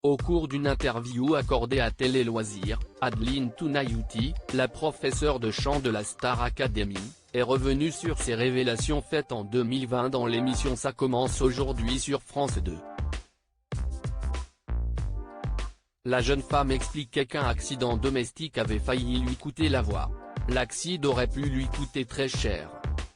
Au cours d'une interview accordée à Télé Loisirs, Adeline Tounayouti, la professeure de chant de la Star Academy, est revenue sur ses révélations faites en 2020 dans l'émission Ça commence aujourd'hui sur France 2. La jeune femme expliquait qu'un accident domestique avait failli lui coûter la voix. L'accident aurait pu lui coûter très cher.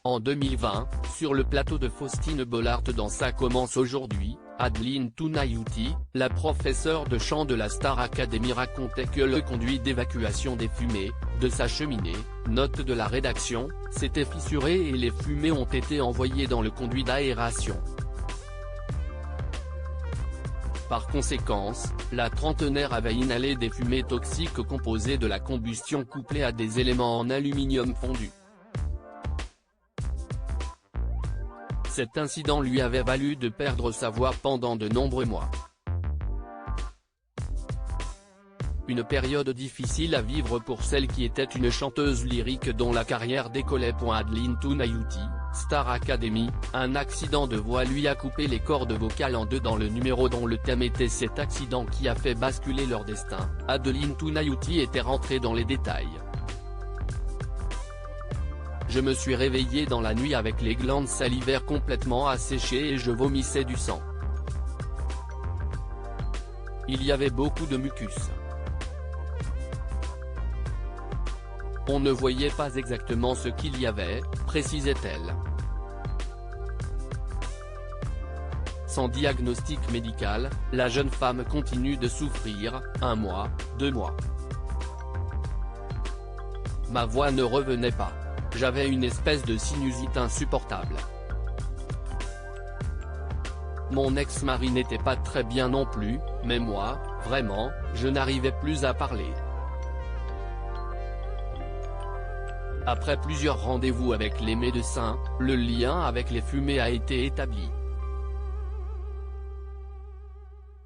En 2020, sur le plateau de Faustine Bollaert dans Ça commence aujourd'hui, Adeline Tounayouti, la professeure de chant de la Star Academy racontait que le conduit d'évacuation des fumées, de sa cheminée, note de la rédaction, s'était fissuré et les fumées ont été envoyées dans le conduit d'aération. Par conséquence, la trentenaire avait inhalé des fumées toxiques composées de la combustion couplée à des éléments en aluminium fondu. Cet incident lui avait valu de perdre sa voix pendant de nombreux mois. Une période difficile à vivre pour celle qui était une chanteuse lyrique dont la carrière décollait. Adeline Tounayouti, Star Academy, un accident de voix lui a coupé les cordes vocales en deux dans le numéro dont le thème était cet accident qui a fait basculer leur destin. Adeline Tounayouti était rentrée dans les détails. Je me suis réveillée dans la nuit avec les glandes salivaires complètement asséchées et je vomissais du sang. Il y avait beaucoup de mucus. On ne voyait pas exactement ce qu'il y avait, précisait-elle. Sans diagnostic médical, la jeune femme continue de souffrir, 1 mois, 2 mois. Ma voix ne revenait pas. J'avais une espèce de sinusite insupportable. Mon ex-mari n'était pas très bien non plus, mais moi, vraiment, je n'arrivais plus à parler. Après plusieurs rendez-vous avec les médecins, le lien avec les fumées a été établi.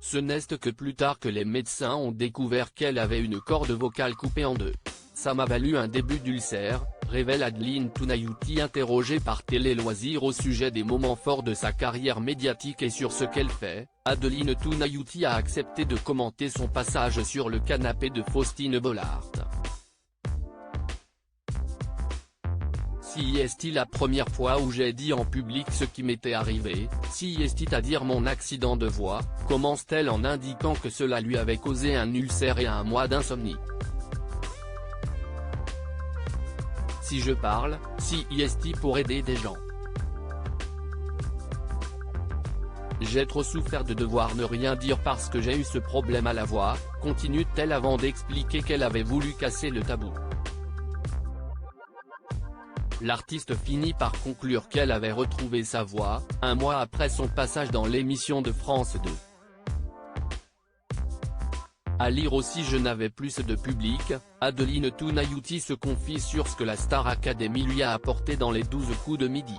Ce n'est que plus tard que les médecins ont découvert qu'elle avait une corde vocale coupée en deux. Ça m'a valu un début d'ulcère, révèle Adeline Tounayouti interrogée par Télé Loisirs au sujet des moments forts de sa carrière médiatique et sur ce qu'elle fait. Adeline Tounayouti a accepté de commenter son passage sur le canapé de Faustine Bollaert. Si est la première fois où j'ai dit en public ce qui m'était arrivé, si est à dire mon accident de voix, commence-t-elle en indiquant que cela lui avait causé un ulcère et 1 mois d'insomnie. Si je parle, si est pour aider des gens. J'ai trop souffert de devoir ne rien dire parce que j'ai eu ce problème à la voix, continue-t-elle avant d'expliquer qu'elle avait voulu casser le tabou. L'artiste finit par conclure qu'elle avait retrouvé sa voix, 1 mois après son passage dans l'émission de France 2. À lire aussi Je n'avais plus de public, Adeline Tounayouti se confie sur ce que la Star Academy lui a apporté dans les 12 coups de midi.